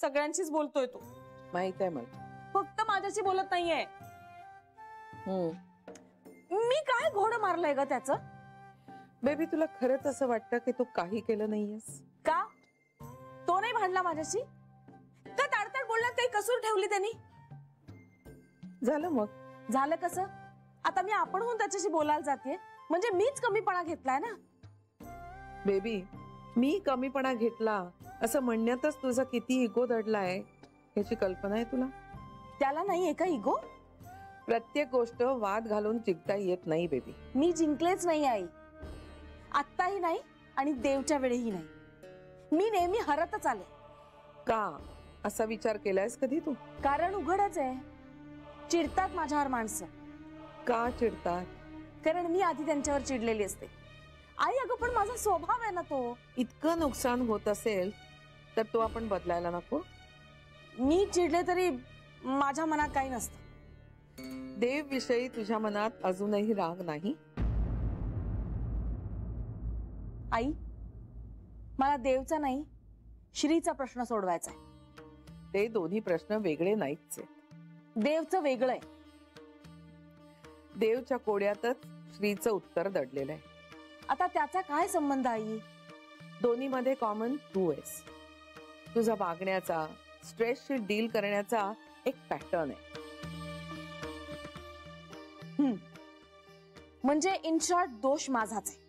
सगळ्यांशीच बोलतोय तो. माहित आहे मला. फक्त माझ्याशी बोलत नाहीये. मी काय घोडं मारलंय ग त्याचं? बेबी तुला खरंच असं वाटतं की तू काही केलं नाहीयेस का? तो नाही भांडला माझ्याशी का? ताडताड बोलण्यात काही कसूर ठेवली त्यांनी? झालं मग. झालं कसं? आता मी आपणहून त्याच्याशी बोलायला जाते म्हणजे मीच कमीपणा घेतलाय ना. बेबी मी कमीपणा घेतला असं म्हणण्यातच तुझा किती इगो दडलाय याची कल्पना आहे तुला? त्याला नाहीये का इगो? प्रत्येक गोष्ट वाद घालून जिंकता येत नाही बेबी. मी जिंकलेच नाही आई, आत्ताही नाही आणि देवच्या वेळेही नाही. मी नेहमी हरतच आले. का असा विचार केलायस कधी तू? कारण उघडच आहे, चिडतात माझ्यावर माणसं. का चिडतात? कारण मी आधी त्यांच्यावर चिडलेली असते. आई अगं पण माझा स्वभाव आहे ना तो. इतकं नुकसान होत असेल तर तो आपण बदलायला नको? मी चिडले तरी माझ्या मनात काही नसतं. देव विषयी तुझ्या मनात अजूनही राग नाही? आई मला देवचा नाही श्रीचा प्रश्न सोडवायचा आहे. ते दोन्ही प्रश्न वेगळे नाहीच आहेत. देवचं वेगळं आहे. देवच्या कोड्यातच श्रीचं उत्तर दडलेलं आहे. आता त्याचा काय संबंध आई? दोन्ही मध्ये कॉमन तू आहेस. तुझा वागण्याचा स्ट्रेसशी डील करण्याचा एक पॅटर्न आहे. म्हणजे इन शॉर्ट दोष माझाच आहे.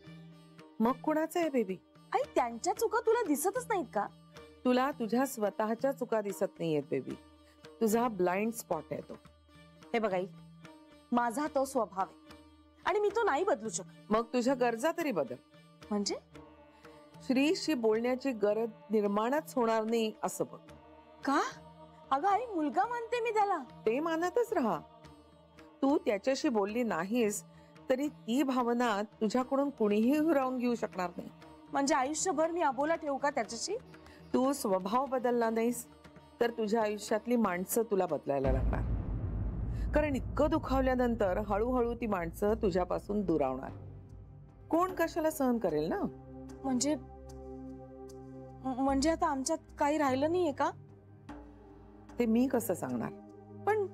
मग कुणाचा आहे बेबी? आई त्यांच्या चुका तुला दिसतच नाहीत का? तुला तुझ्या स्वतःच्या चुका दिसत नाहीयेत बेबी. तुझा ब्लाइंड स्पॉट आहे तो. हे बघ आई, माझा तो स्वभाव आहे आणि मी तो नाही बदलू शकत. मग तुझ्या गरजा तरी बदल. म्हणजे श्रीशी बोलण्याची गरज निर्माणच होणार नाही असं बघ. का? अगं आई मुलगा मानते मी त्याला. ते मानतच राहा. तू त्याच्याशी बोलली नाहीस तरी ती भावना तुझ्याकडून कुणीही हिरावून घेऊ शकणार नाही. म्हणजे आयुष्यभर मी अबोला ठेवू का त्याच्याशी? तू स्वभाव बदलला नाहीस तर तुझ्या आयुष्यातली माणसं तुला बदलायला लागणार. कारण इतकं दुखावल्यानंतर हळूहळू ती माणसं तुझ्यापासून दुरावणार. कोण कशाला सहन करेल ना? म्हणजे आता आमच्यात काही राहिलं नाहीये का? ते मी कसं सांगणार? पण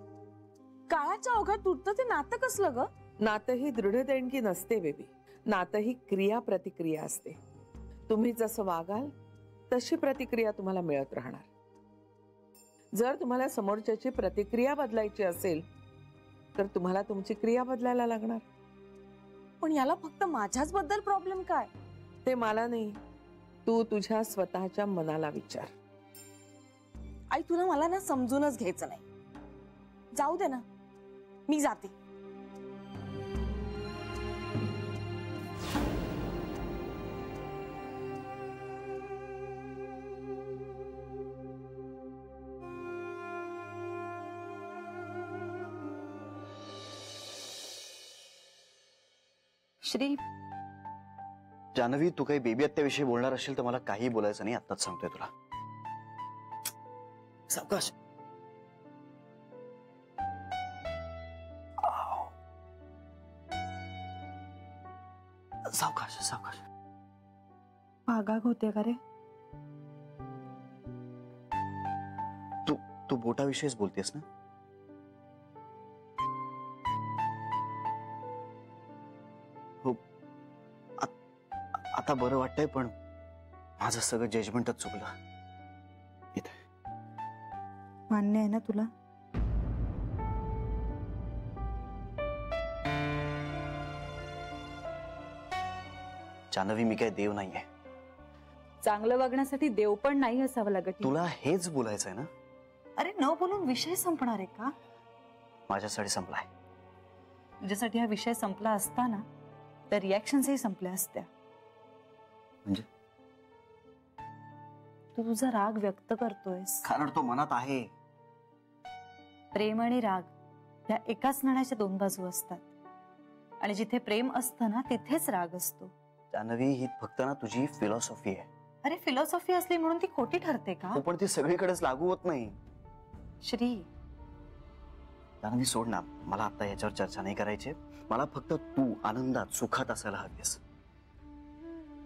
काळाच्या ओघात तुटतं ते नातं कसलं ग? नातं ही दृढ देणगी नसते बेबी. नातं ही क्रिया प्रतिक्रिया असते. तुम्ही जसं वागाल तशी प्रतिक्रिया तुम्हाला मिळत राहणार. जर तुम्हाला समोरच्याची प्रतिक्रिया बदलायची असेल तर तुम्हाला तुमची क्रिया बदलायला लागणार. पण याला फक्त माझ्याच बद्दल प्रॉब्लेम काय? ते मला नाही, तू तुझ्या स्वतःच्या मनाला विचार. आई तुला मला ना समजूनच घ्यायचं नाही. जाऊ दे ना, मी जाते. श्री, जानवी तू काही बेबी हत्याविषयी बोलणार असेल तर मला काही बोलायचं नाही, आत्ताच सांगतोय तुला. सावकाश. सावकाश सावकाश. आगाग होते का रे? तू बोटाविषयीच बोलतेस ना? हो, आता बरं वाटतंय पण माझं सगळं जजमेंटच चुकलं. इथे मान्य आहे ना तुला? जानवी मी काय देव नाहीये. चांगलं वागण्यासाठी देव पण नाही असावं लागत. तुला हेच बोलायचंय ना? अरे न बोलून विषय संपणार आहे का? माझ्यासाठी संपलाय. तुझ्यासाठी हा विषय संपला असता ना तर रिॲक्शन्सही संपल्या असत्या. म्हणजे तू तुझा राग व्यक्त करतोयस कारण तो मनात आहे. प्रेम आणि राग या एकाच नाण्याच्या दोन बाजू असतात आणि जिथे प्रेम असतं ना तिथेच राग असतो. जानवी ही फक्त ना तुझी फिलॉसॉफी आहे. अरे फिलॉसॉफी असली म्हणून ती खोटी ठरते का? पण ती सगळीकडेच लागू होत नाही. श्री, जानवी सोड ना, मला आता याच्यावर चर्चा नाही करायची. मला फक्त तू आनंदात सुखात असायला हवीस.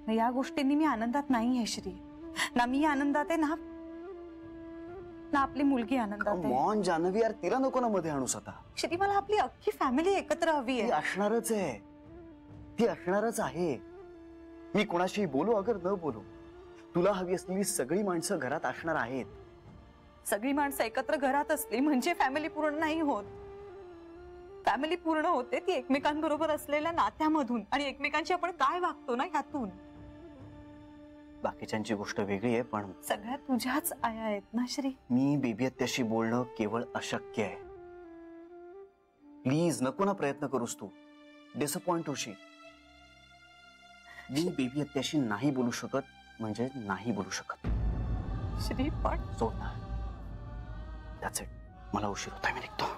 या गोष्टींनी मी आनंदात नाही आहे श्री. ना मी आनंदात आहे ना ना आपली मुलगी आनंदात आहे. मॉन जान्हवी यार, तिला नको ना मध्ये आणूस आता. श्री, मला आपली अख्खी फॅमिली एकत्र हवी ती आहे. असणारच आहे, ती असणारच आहे. मी कोणाशी बोलू अगर न बोलू, तुला हवी असलेली सगळी माणसं घरात असणार आहेत. सगळी माणसं एकत्र घरात असली म्हणजे फॅमिली पूर्ण नाही होत. फॅमिली पूर्ण होते ती एकमेकांबरोबर असलेल्या नात्यामधून आणि एकमेकांची आपण काय वागतो ना ह्यातून. बाकीच्यांची गोष्ट वेगळी आहे, पण सगळ्या तुझ्याच आया आहेत ना श्री. मी बेबी त्याशी बोलणं केवळ अशक्य आहे. प्लीज नको ना प्रयत्न करूस तू, डिसअपॉइंट होशील. मी बेबी त्याशी नाही बोलू शकत म्हणजे नाही बोलू शकत. श्री पण सोड ना, दॅट्स इट. मला उशीर होतोय, मी निघतो.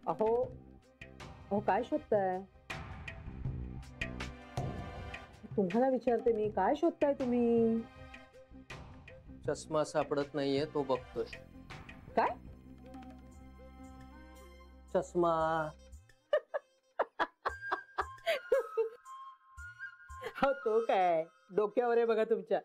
अहो अहो काय शोधताय? तुम्हाला विचारते मी, काय शोधताय तुम्ही? चष्मा सापडत नाहीये, तो बघतोय. काय चष्मा. हो तो काय डोक्यावर आहे बघा तुमच्या.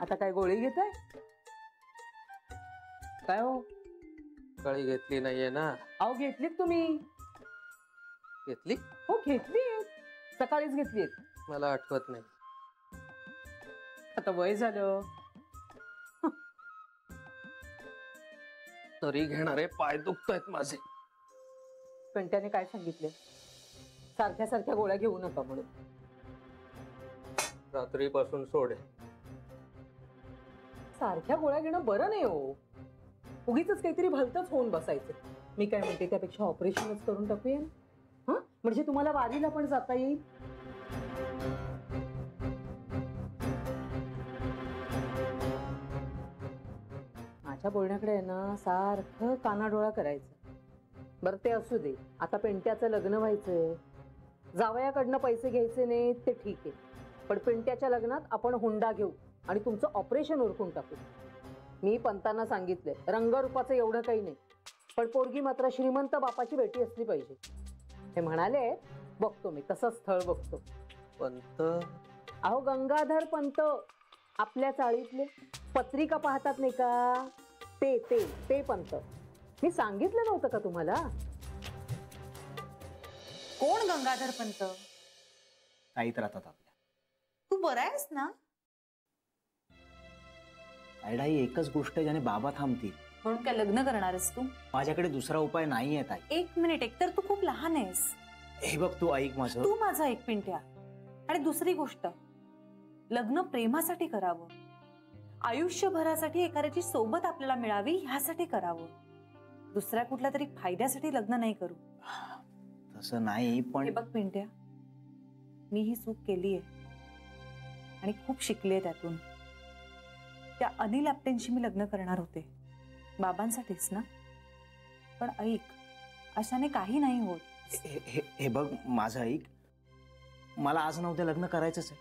आता काय गोळी घेताय काय हो? कळी घेतली नाहीये ना. अहो घेतलीत तुम्ही? घेतली? हो घेतली, सकाळीच घेतलीत. मला आठवत नाही. आता वय झालं. तरी घेणारे पाय दुखतायत माझे. कंट्याने काय सांगितले? सारख्या सारख्या गोळ्या घेऊ नका म्हणून. रात्रीपासून सोडे. सारख्या गोळ्या घेणं बरं नाही हो. उगीच काहीतरी भलतंच होऊन बसायचं. मी काय म्हणते त्यापेक्षा ऑपरेशनच करून टाकूया, हं? म्हणजे तुम्हाला वारीला पण जाता येईल. माझ्या बोलण्याकडे आहे ना सारखं कानाडोळा करायचं. बरं ते असू दे, आता पिंट्याचं लग्न व्हायचंय. जावयाकडनं पैसे घ्यायचे नाही ते ठीक आहे, पण पिंट्याच्या लग्नात आपण हुंडा घेऊ आणि तुमचं ऑपरेशन उरकून टाकू. मी पंतांना सांगितलंय, रंगरूपाचं एवढं काही नाही, पण पोरगी मात्र श्रीमंत बापाची बेटी असली पाहिजे. हे म्हणाले, बघतो मी तसं स्थळ बघतो. पंत? अहो गंगाधर पंत, आपल्या चाळीतले पत्रिका पाहतात नाही का, ते ते ते पंत. मी सांगितलं नव्हतं का तुम्हाला? कोण गंगाधर पंत? काहीत राहतात आपल्या. तू बरा आहेस ना? आयडा ही एकच गोष्ट आहे ज्याने बाबा थांबतील. म्हणून काय लग्न करणार आहेस तू? माझ्याकडे दुसरा उपाय नाहीये ताई. एक मिनिट, एकतर तू खूप लहान आहेस. हे बघ, तू ऐक माझं. तू माझा एक पिंट्या. आणि दुसरी गोष्ट, लग्न प्रेमासाठी करावं, आयुष्यभरासाठी एखाद्याची सोबत आपल्याला मिळावी ह्यासाठी करावं. दुसऱ्या कुठल्या तरी फायद्यासाठी लग्न नाही करू. तसं नाही, पण हे बघ पिंट्या, मी ही चूक केलीये आणि खूप शिकले त्यातून. त्या अनिल आपटेंशी मी लग्न करणार होते, बाबांसाठीच ना. पण ऐक, अशाने काही नाही होत. हे बघ माझं ऐक. मला आज ना उद्या लग्न करायचंच आहे,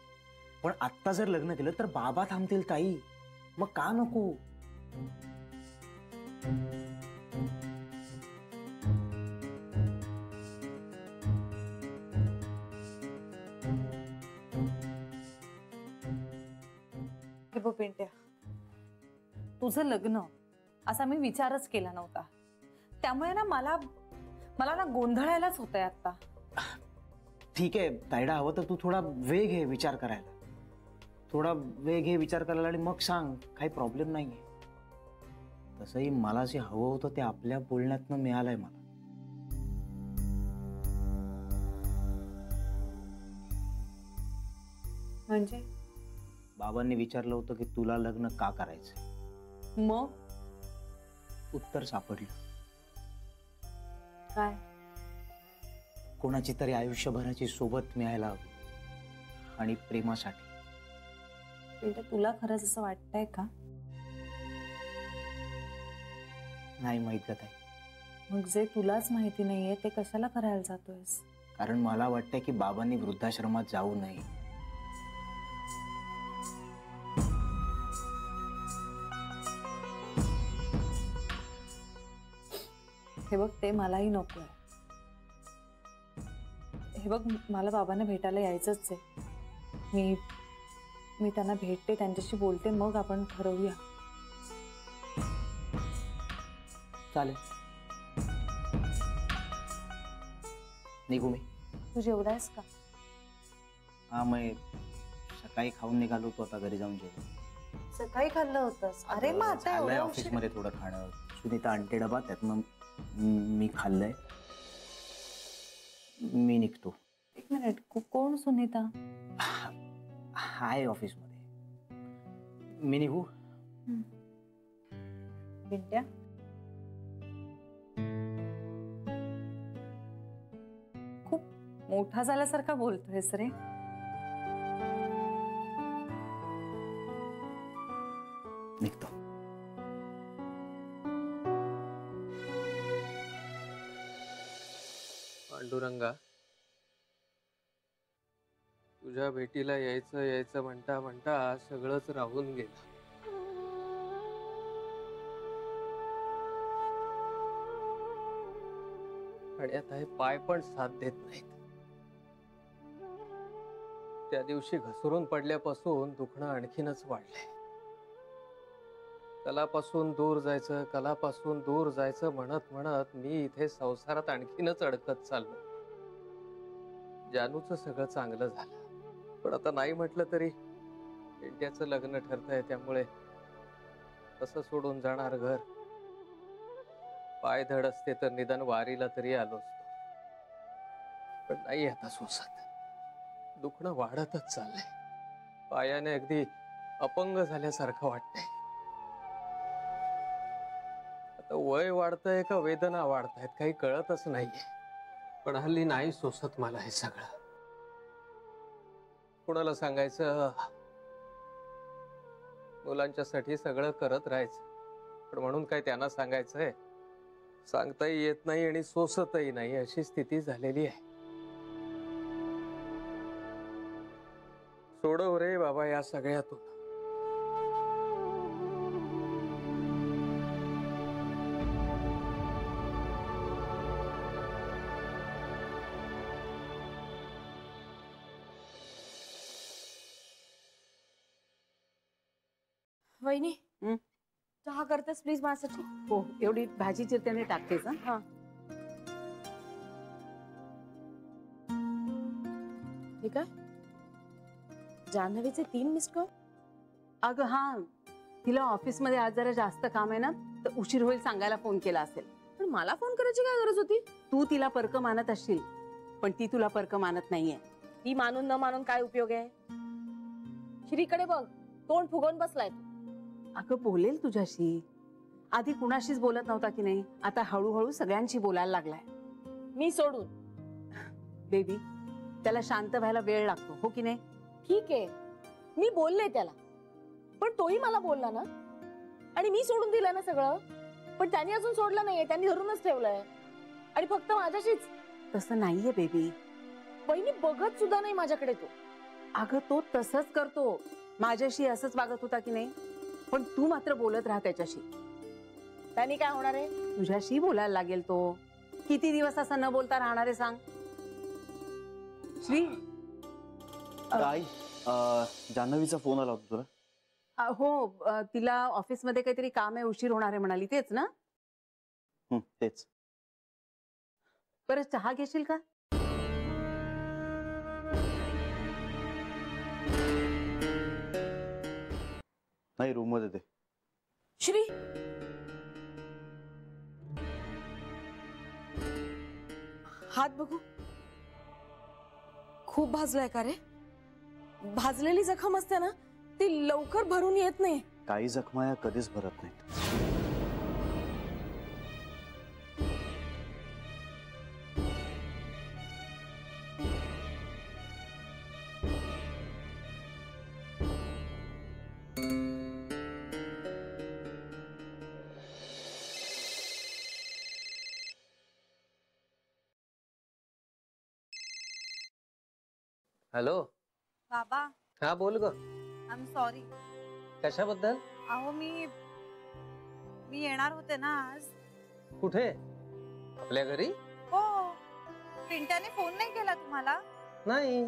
पण आत्ता जर लग्न केलं तर बाबा थांबतील ताई. मग का नको? हे बघ पिंट्या, तुझं लग्न असा मी विचारच केला नव्हता. त्यामुळे ना मला ना गोंधळायलाच होतंय आता. ठीक आहे तायडा, हवं तर तू थोडा वेळ घे विचार करायला. थोडा वेळ घे विचार करायला आणि मग सांग, काही प्रॉब्लेम नाहीये. तसंही मला जे हवं होतं ते आपल्या बोलण्यातनं मिळालंय मला. म्हणजे बाबांनी विचारलं होतं की तुला लग्न का करायचं. मग उत्तर सापडलं. काय? कोणाची तरी आयुष्यभराची सोबत मिळायला हवी आणि प्रेमासाठी. पिंट्या, तुला खरंच असं वाटतंय का? नाही माहित का ताई. मग जे तुलाच माहिती नाहीये ते कशाला करायला जातोयस? कारण मला वाटतंय की बाबांनी वृद्धाश्रमात जाऊ नये. हे बघ, ते मलाही नको आहे. हे बघ, मला बाबांना भेटायला यायचंच आहे. मी त्यांना भेटते, त्यांच्याशी बोलते, मग आपण ठरवूया. चालेल. निघू मी? तू जेवलायस का? हा, मैं सकाळी खाऊन निघालो होतो, आता घरी जाऊन जेवू. सकाळी खाल्लं होतंस? अरे मग आता झालंय एवढ्या ऑफिस उशिरा- मध्ये थोडं खाणं. सुनीता आणते डबा, त्यातनं मी खाल्लंय. मी निघतो. एक मिनिट, कोण सुनीता? हाय ऑफिस मध्ये. मी निघू? पिंट्या, खूप मोठा झाल्यासारखा बोलतोयस रे. निघतो. पांडुरंगा, तुझ्या भेटीला यायचं यायचं म्हणता म्हणता सगळंच राहून गेलं. आणि आता हे पाय पण साथ देत नाहीत. त्या दिवशी घसरून पडल्यापासून दुखणं आणखीनच वाढलंय. कलापासून दूर जायचं, कलापासून दूर जायचं म्हणत म्हणत मी इथे संसारात आणखीनच अडकत चाललो. जानूचं सगळं चांगलं झालं, पण आता नाही म्हटलं तरी इंडियाचं लग्न ठरतंय, त्यामुळे कसं सोडून जाणार घर. पाय धड असते तर निदान वारीला तरी आलो असतो, पण नाही आता सोसत. दुखणं वाढतच चाललंय. पायाने अगदी अपंग झाल्यासारखं वाटतंय. आता वय वाढतंय का वेदना वाढतायत काही कळतच नाहीये. पण हल्ली नाही सोसत मला हे सगळं. कुणाला सांगायचं? मुलांच्यासाठी सगळं करत राहायचं, पण म्हणून काय त्यांना सांगायचंय? सांगताही येत नाही आणि सोसतही नाही, अशी स्थिती झालेली आहे. सोडव रे बाबा या सगळ्यातून. वहिनी, हं? चहा करतेस प्लीज माझ्यासाठी? हो, एवढी भाजी चिरत्याने टाकतेस. हा. ठीक आहे. जान्हवीचे 3 मिस्ड कॉल. अगं हा, तिला ऑफिस मध्ये आज जरा जास्त काम आहे ना, तर उशीर होईल सांगायला फोन केला असेल. पण मला फोन करायची काय गरज होती? तू तिला परक मानत असशील, पण ती तुला परक मानत नाहीये. ती मानून न मानून काय उपयोग आहे? श्रीकडे बघ, तोंड फुगवून बसलाय. अगं बोलेल तुझ्याशी. आधी कुणाशीच बोलत नव्हता की नाही, आता हळूहळू सगळ्यांशी बोलायला लागलाय. मी सोडून. बेबी, त्याला शांत व्हायला वेळ लागतो, हो की नाही? ठीक आहे, मी बोलले त्याला, पण तोही मला बोलला ना. आणि मी सोडून दिलं ना सगळं, पण त्यांनी अजून सोडलं नाहीये. त्यांनी धरूनच ठेवलंय, आणि फक्त माझ्याशीच. तसं नाहीये बेबी. वहिनी बघत सुद्धा नाही माझ्याकडे तो. अगं तो तसंच करतो, माझ्याशी असंच वागत होता की नाही, पण तू मात्र बोलत राहा त्याच्याशी. त्यांनी काय होणार आहे? तुझ्याशी बोलायला लागेल तो. किती दिवस असं न बोलता राहणार आहे सांग? श्री, आई, जान्हवीचा फोन आला होता तुला? हो, तिला ऑफिस मध्ये काहीतरी काम आहे, उशीर होणार आहे म्हणाली, तेच ना? तेच. बरं, चहा घेशील का? नाही, रूम मध्ये दे. श्री, हात बघू. खूप भाजलाय का रे? भाजलेली जखम असते ना ती लवकर भरून येत नाही. काही जखमा या कधीच भरत नाहीत. हॅलो. बाबा, हा बोल ग. I am sorry. कशाबद्दल? अहो मी येणार होते ना आज. कुठे? आपल्या घरी? हो. पिंट्याने फोन नाही केला तुम्हाला? नाही,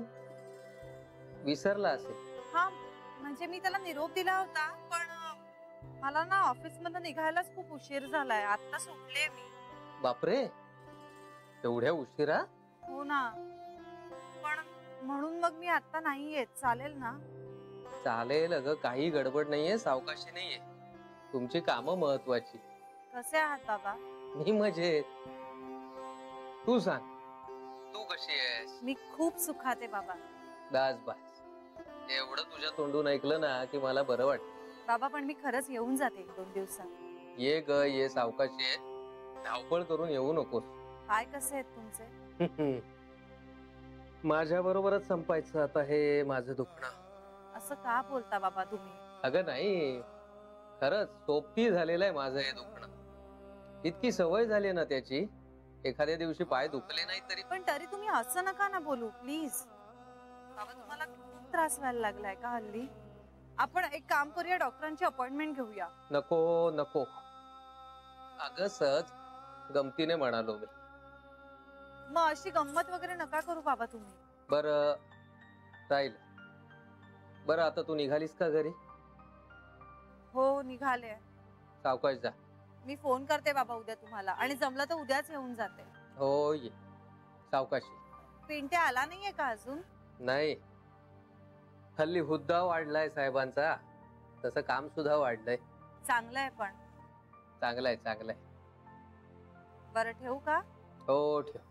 विसरला असेल. हा, म्हणजे मी त्याला निरोप दिला होता, पण मला ना ऑफिस मधून निघायलाच खूप उशीर झालाय. आता सुटले मी. बापरे, एवढ्या उशिरा? हो ना, पण म्हणून मग मी आता नाही येत. चालेल ना? चालेल अगं, काही गडबड नाहीये, सावकाशी नाहीये. तुमची कामं महत्वाची. कसे आहात बाबा? मी मजेत. तू सांग, तू कशी आहेस? मी खूप सुखात आहे बाबा. दास बास, एवढं तुझ्या तोंडून ऐकलं ना की मला बरं वाटतं. बाबा, पण मी खरंच येऊन जाते 1-2 दिवसात. ये ग ये, सावकाशी आहे. धावपळ करून येऊ नकोस. काय कसे आहेत तुमचे? माझ्या बरोबरच संपायचं आता हे माझं दुखणं. असं का बोलता बाबा तुम्ही? अगं नाही, खरंच सोपती झालेलं आहे माझं हे दुखणं. इतकी सवय झाली ना त्याची, एखाद्या दिवशी पाय दुखले नाही तरी. पण तरी तुम्ही असं नका ना बोलू प्लीज. बाबा, तुम्हाला खूप त्रास व्हायला लागलाय का हल्ली? आपण एक काम करूया, डॉक्टरांची अपॉइंटमेंट घेऊया. नको नको अगं, सहज गमतीने म्हणालो मी. मग अशी गंमत वगैरे नका करू बाबा तुम्ही. बरं राहील. बरं आता तू निघालीस का घरी? हो निघाले. सावकाश जा. मी फोन करते बाबा उद्या तुम्हाला, आणि जमलं तर उद्याच येऊन जाते. हो ये, सावकाशी. पिंट्या आला नाहीये का अजून? नाही, हल्ली हुद्दा वाढलाय साहेबांचा, तसं काम सुद्धा वाढलंय. चांगलंय. पण चांगलंय चांगलंय. बरं ठेवू का? हो ठेव.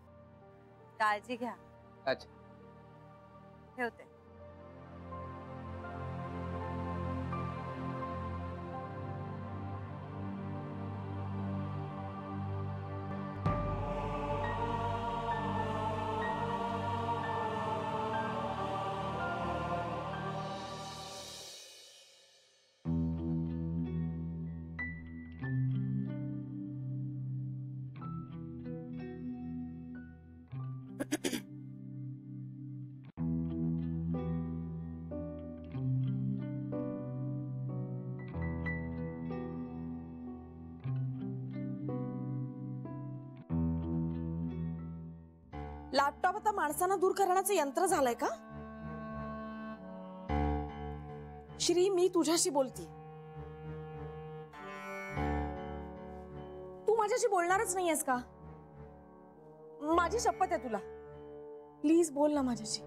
काळजी घ्या. अच्छा, ठेवते. लॅपटॉप आता माणसांना दूर करण्याचं यंत्र झालंय का? श्री, मी तुझ्याशी बोलते. तू माझ्याशी बोलणारच नाहीयेस का? माझी शपथ आहे तुला. प्लीज बोल ना माझ्याशी.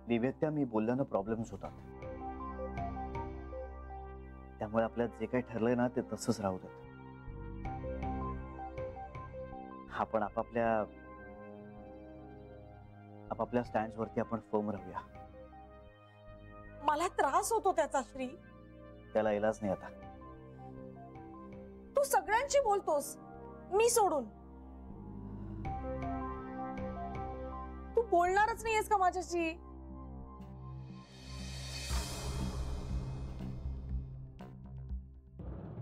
दिव्यत्या, मी बोलल्यानं प्रॉब्लेम्स होतात. त्यामुळे आपल्यात जे काही ठरलंय ना ते तसंच राहू देत. आपण आपापल्या स्टँड्स वरती आपण फर्म राहूया. मला त्रास होतो त्याचा श्री. त्याला इलाज नाही आता. तू सगळ्यांशी बोलतोस, मी सोडून. तू बोलणारच नाहीयेस का माझ्याशी?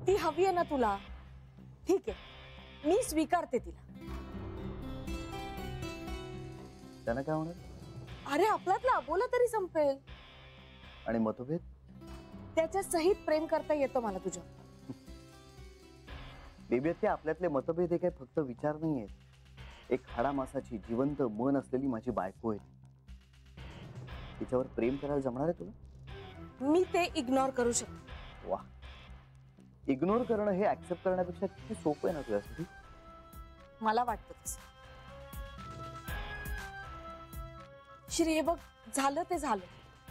ती हवी आहे ना तुला? ठीक आहे, मी स्वीकारते तिला. त्यानं काय होणार? अरे आपल्यातला अबोला तरी संपेल. आणि मतभेद? त्याच्या सहित प्रेम करता येतं मला तुझ्या. दिव्यत्या, आपल्यातले मतभेद हे काही फक्त विचार नाही आहेत. एक हाडामासाची जिवंत मन असलेली माझी बायको आहे. तिच्यावर प्रेम करायला जमणार आहे तुला? मी ते इग्नोर करू शकते. वा, इग्नोर करणं हे ऍक्सेप्ट करण्यापेक्षा किती सोपं आहे ना तुझ्यासाठी. मला वाटतं तसं. श्री, हे बघ, झालं ते झालं.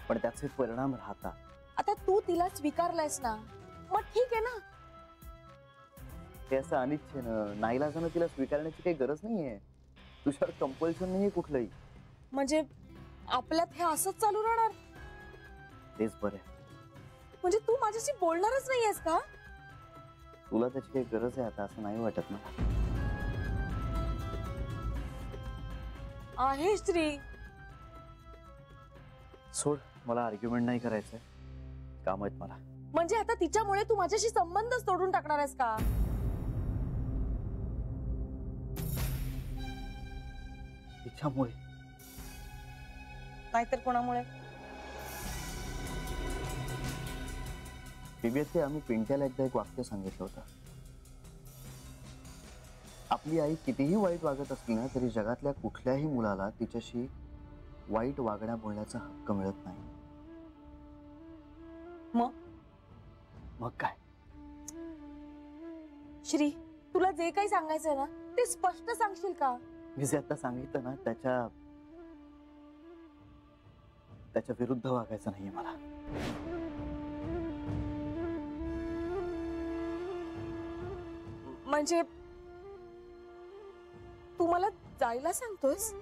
पण त्याचे परिणाम राहतात. आता तू तिला स्वीकारलायस ना, मग ठीक आहे ना. ते असं अनिच्छेनं नाईलाजानं तिला स्वीकारण्याची काही गरज नाहीये. तुझ्यावर कंपल्शन नाहीये कुठलंही. म्हणजे आपल्यात हे असंच चालू राहणार? तेच बरं आहे. म्हणजे तू माझ्याशी बोलणारच नाहीयेस का? तुला त्याची काही गरज आहे आता असं नाही वाटत ना? आहे श्री. सोड, मला आर्ग्युमेंट नाही करायचंय. काम आहेत मला. म्हणजे आता तिच्यामुळे तू माझ्याशी संबंधच तोडून टाकणार आहेस का? तिच्यामुळे नाहीतर कोणामुळे? दिव्याचे आम्ही पिंट्याला एकदा एक वाक्य सांगितलं होतं. आपली आई कितीही वाईट वागत असली ना तरी जगातल्या कुठल्याही मुलाला तिच्याशी वाईट वागण्या बोलण्याचा हक्क मिळत नाही. मग काय? श्री, तुला जे काही सांगायचंय ना ते स्पष्ट सांगशील का? मी जे आता सांगितलं ना त्याच्या विरुद्ध वागायचं नाहीये मला. म्हणजे तू मला जायला सांगतोयस?